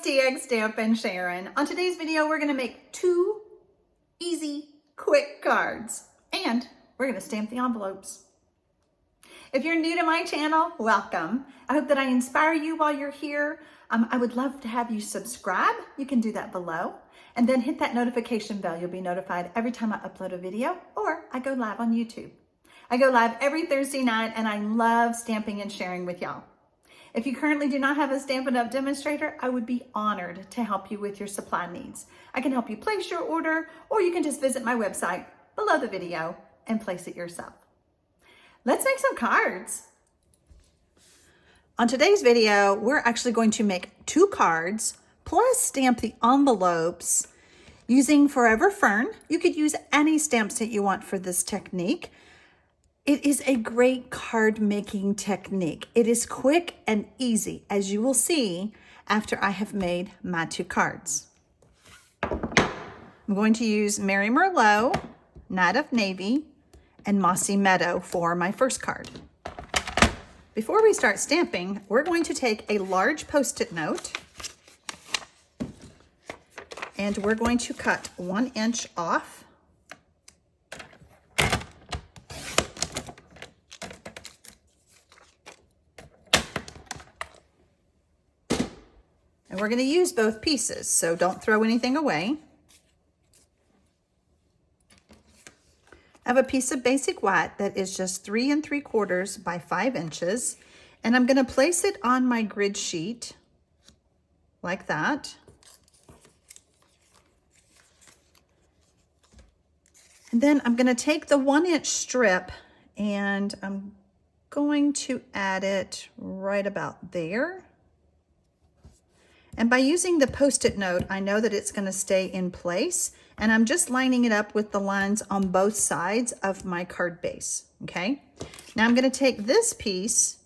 TxStampin Sharon. On today's video, we're gonna make 2 easy, quick cards, and we're gonna stamp the envelopes. If you're new to my channel, welcome. I hope that I inspire you while you're here. I would love to have you subscribe. You can do that below, and then hit that notification bell. You'll be notified every time I upload a video or I go live on YouTube. I go live every Thursday night, and I love stamping and sharing with y'all. If you currently do not have a Stampin' Up! Demonstrator, I would be honored to help you with your supply needs. I can help you place your order, or you can just visit my website below the video and place it yourself. Let's make some cards. On today's video, we're actually going to make 2 cards, plus stamp the envelopes using Forever Fern. You could use any stamps that you want for this technique. It is a great card making technique. It is quick and easy, as you will see after I have made my 2 cards. I'm going to use Mary Merlot, Night of Navy, and Mossy Meadow for my first card. Before we start stamping, we're going to take a large Post-it note and we're going to cut 1 inch off. And we're going to use both pieces, so don't throw anything away. I have a piece of basic white that is just 3 3/4 by 5 inches, and I'm going to place it on my grid sheet like that. And then I'm going to take the 1 inch strip and I'm going to add it right about there. And by using the Post-it note, I know that it's going to stay in place, and I'm just lining it up with the lines on both sides of my card base, okay? Now I'm going to take this piece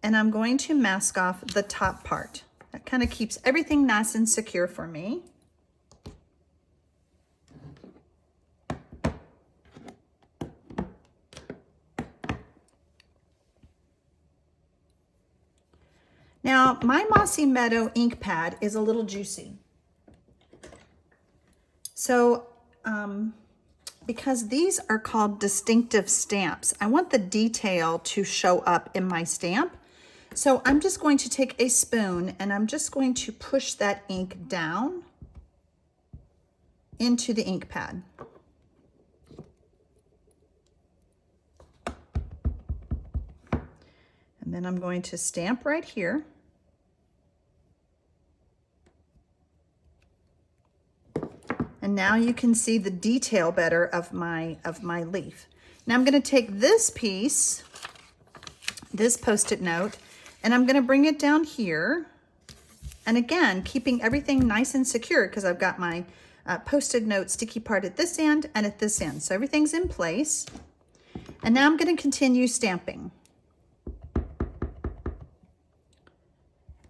and I'm going to mask off the top part. That kind of keeps everything nice and secure for me. Now, my Mossy Meadow ink pad is a little juicy. So, because these are called distinctive stamps, I want the detail to show up in my stamp. So I'm just going to take a spoon and I'm just going to push that ink down into the ink pad. And then I'm going to stamp right here. And now you can see the detail better of my leaf. Now I'm going to take this piece, this Post-it note, and I'm going to bring it down here. And again, keeping everything nice and secure because I've got my Post-it note sticky part at this end and at this end. So everything's in place. And now I'm going to continue stamping.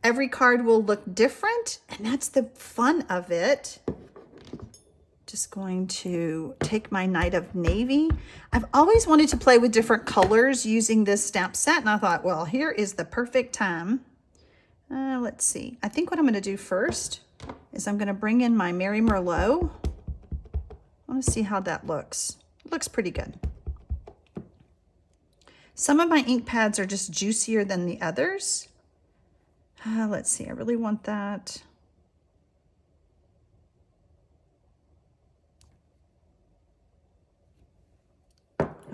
Every card will look different, and that's the fun of it. Just going to take my Night of Navy. I've always wanted to play with different colors using this stamp set, and I thought, well, here is the perfect time. Let's see. I think what I'm going to do first is I'm going to bring in my Mary Merlot. I want to see how that looks. It looks pretty good. Some of my ink pads are just juicier than the others. Let's see. I really want that.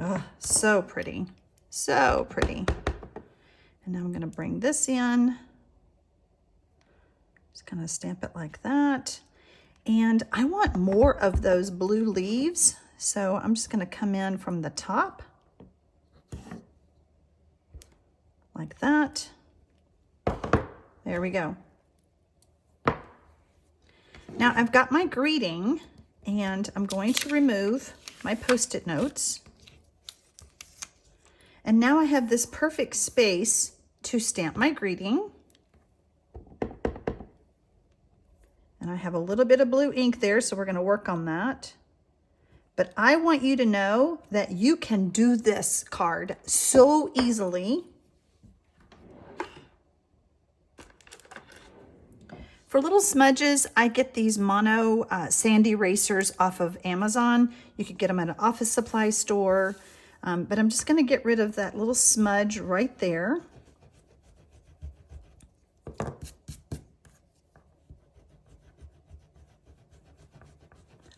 Oh, so pretty, so pretty. And now I'm going to bring this in. Just kind of stamp it like that. And I want more of those blue leaves, so I'm just going to come in from the top like that. There we go. Now I've got my greeting, and I'm going to remove my Post-it notes. And now I have this perfect space to stamp my greeting. And I have a little bit of blue ink there, so we're going to work on that. But I want you to know that you can do this card so easily. For little smudges, I get these mono sand erasers off of Amazon. You could get them at an office supply store, but I'm just gonna get rid of that little smudge right there.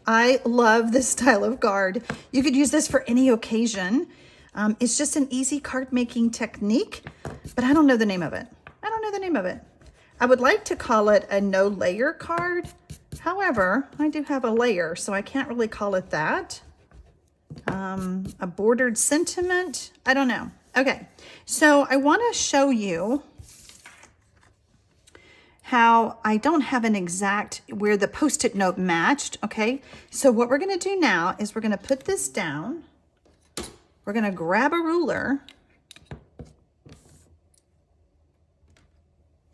I love this style of card. You could use this for any occasion. It's just an easy card making technique, but I don't know the name of it. I don't know the name of it. I would like to call it a no layer card. However, I do have a layer, so I can't really call it that. A bordered sentiment. I don't know. Okay, so I want to show you how I don't have an exact where the Post-it note matched. Okay, so what we're going to do now is we're going to put this down. We're going to grab a ruler.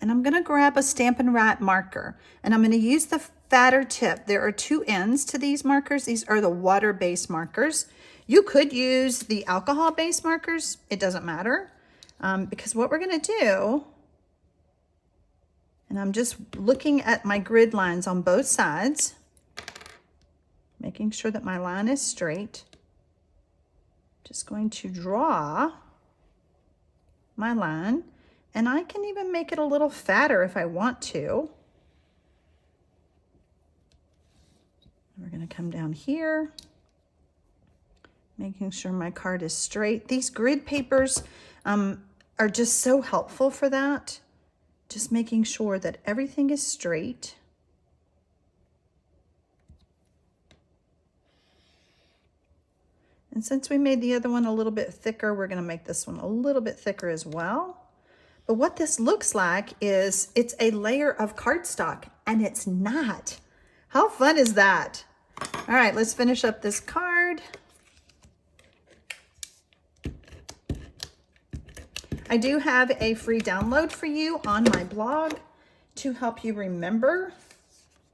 And I'm going to grab a Stampin' Up marker, and I'm going to use the fatter tip. There are two ends to these markers. These are the water-based markers. You could use the alcohol-based markers. It doesn't matter, because what we're going to do, and I'm just looking at my grid lines on both sides, making sure that my line is straight. Just going to draw my line. And I can even make it a little fatter if I want to. We're going to come down here, making sure my card is straight. These grid papers are just so helpful for that. Just making sure that everything is straight. And since we made the other one a little bit thicker, we're going to make this one a little bit thicker as well. But what this looks like is it's a layer of cardstock, and it's not. How fun is that? All right, let's finish up this card. I do have a free download for you on my blog to help you remember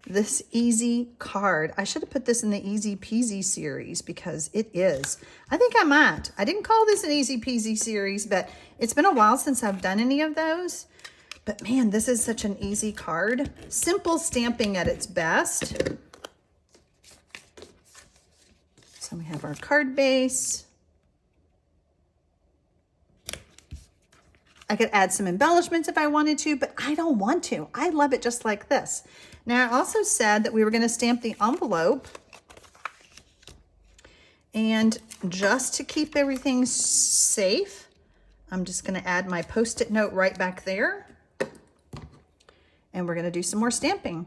this easy card. I should have put this in the Easy Peasy series because it is. I think I might. I didn't call this an Easy Peasy series, but it's been a while since I've done any of those. But man, this is such an easy card. Simple stamping at its best. So we have our card base. I could add some embellishments if I wanted to, but I don't want to. I love it just like this. Now, I also said that we were going to stamp the envelope. And just to keep everything safe, I'm just going to add my Post-it note right back there. And we're going to do some more stamping.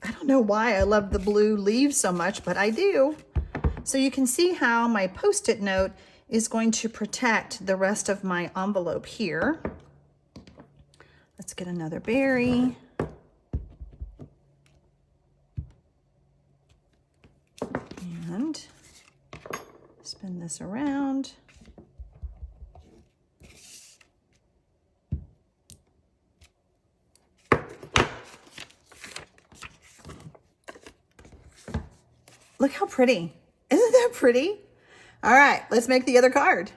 I don't know why I love the blue leaves so much, but I do. So you can see how my Post-it note is going to protect the rest of my envelope here. Let's get another berry. And spin this around. Look how pretty. Isn't that pretty? All right, let's make the other card.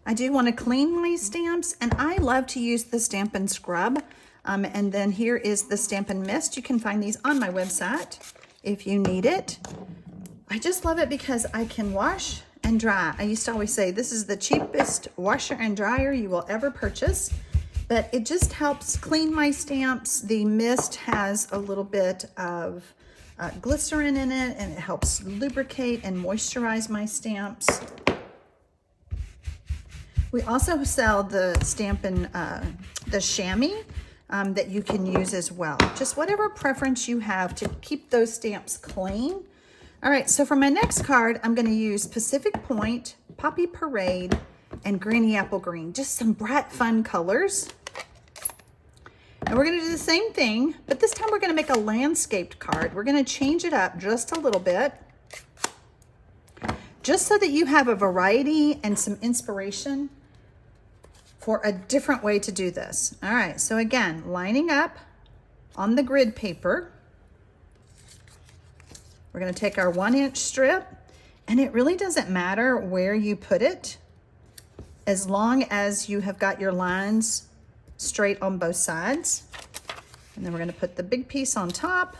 I do want to clean my stamps, and I love to use the Stampin' Scrub. And then here is the Stampin' Mist. You can find these on my website if you need it. I just love it because I can wash and dry. I used to always say this is the cheapest washer and dryer you will ever purchase, but it just helps clean my stamps. The mist has a little bit of glycerin in it, and it helps lubricate and moisturize my stamps. We also sell the Stampin', the chamois that you can use as well. Just whatever preference you have to keep those stamps clean. All right, so for my next card, I'm going to use Pacific Point, Poppy Parade, and Granny Apple Green. Just some bright, fun colors. And we're gonna do the same thing, but this time we're gonna make a landscaped card. We're gonna change it up just a little bit, just so that you have a variety and some inspiration for a different way to do this. All right, so again, lining up on the grid paper. We're gonna take our 1-inch strip, and it really doesn't matter where you put it, as long as you have got your lines straight on both sides. And then we're gonna put the big piece on top.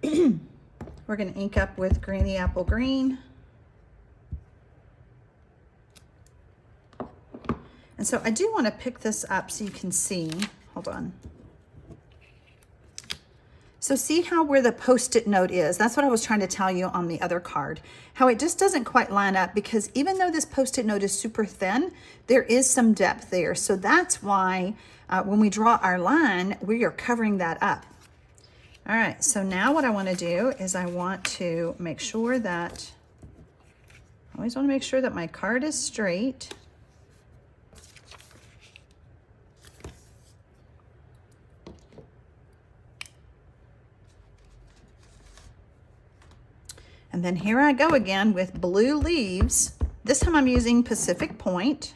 We're gonna ink up with Granny Apple Green. And so I do wanna pick this up so you can see, hold on. So see how where the Post-it note is? That's what I was trying to tell you on the other card. How it just doesn't quite line up, because even though this Post-it note is super thin, there is some depth there. So that's why when we draw our line, we are covering that up. All right, so now what I want to do is I want to make sure that, I always want to make sure that my card is straight. And then here I go again with blue leaves. This time I'm using Pacific Point.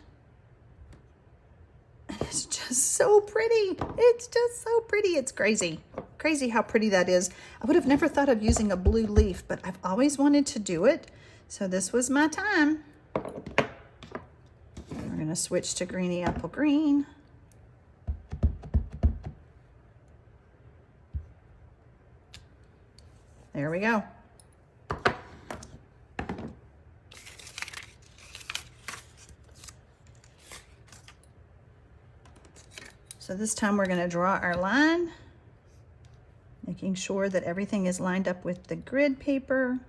And it's just so pretty. It's just so pretty. It's crazy. Crazy how pretty that is. I would have never thought of using a blue leaf, but I've always wanted to do it. So this was my time. We're gonna switch to Greeny Apple Green. There we go. So this time we're going to draw our line, making sure that everything is lined up with the grid paper.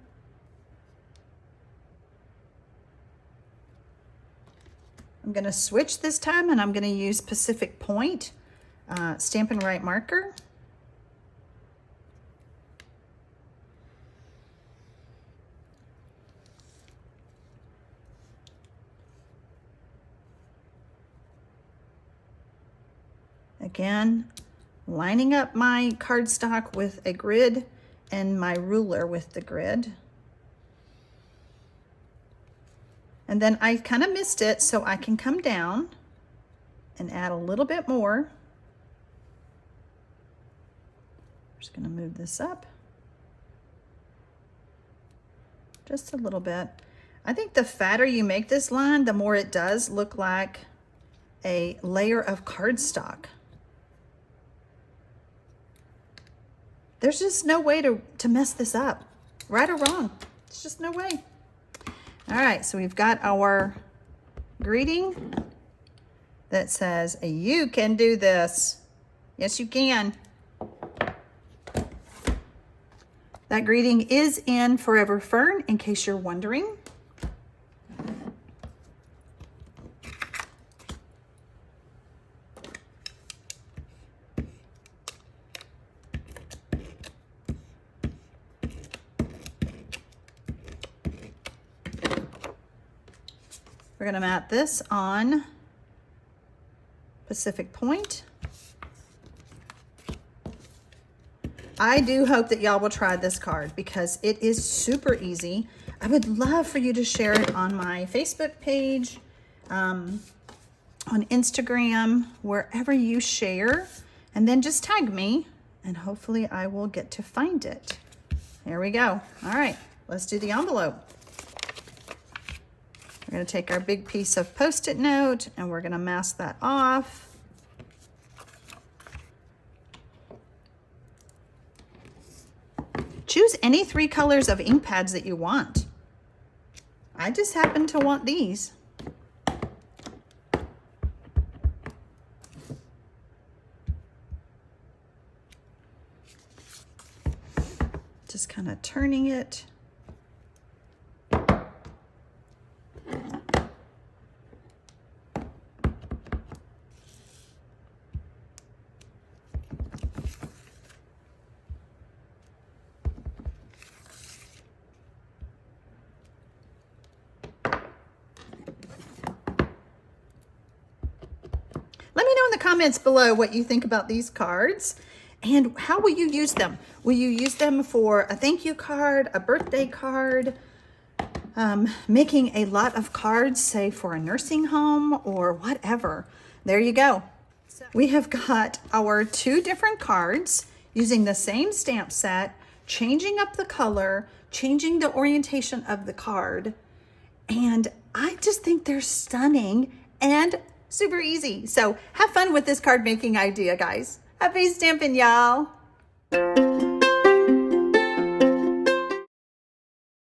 I'm going to switch this time, and I'm going to use Pacific Point Stampin' Right marker. Again, lining up my cardstock with a grid and my ruler with the grid. And then I kind of missed it, so I can come down and add a little bit more. I'm just going to move this up just a little bit. I think the fatter you make this line, the more it does look like a layer of cardstock. There's just no way to mess this up, right or wrong. It's just no way. All right, so we've got our greeting that says, "You can do this." Yes, you can. That greeting is in Forever Fern, in case you're wondering. We're going to mat this on Pacific Point. I do hope that y'all will try this card because it is super easy. I would love for you to share it on my Facebook page, on Instagram, wherever you share, and then just tag me and hopefully I will get to find it. There we go. All right, let's do the envelope. We're going to take our big piece of Post-it note and we're going to mask that off. Choose any 3 colors of ink pads that you want. I just happen to want these. Just kind of turning it. Let me know in the comments below what you think about these cards and how will you use them? Will you use them for a thank you card, a birthday card, making a lot of cards, say for a nursing home or whatever? There you go. We have got our 2 different cards using the same stamp set, changing up the color, changing the orientation of the card. And I just think they're stunning and super easy. So have fun with this card making idea, guys. Happy stamping, y'all.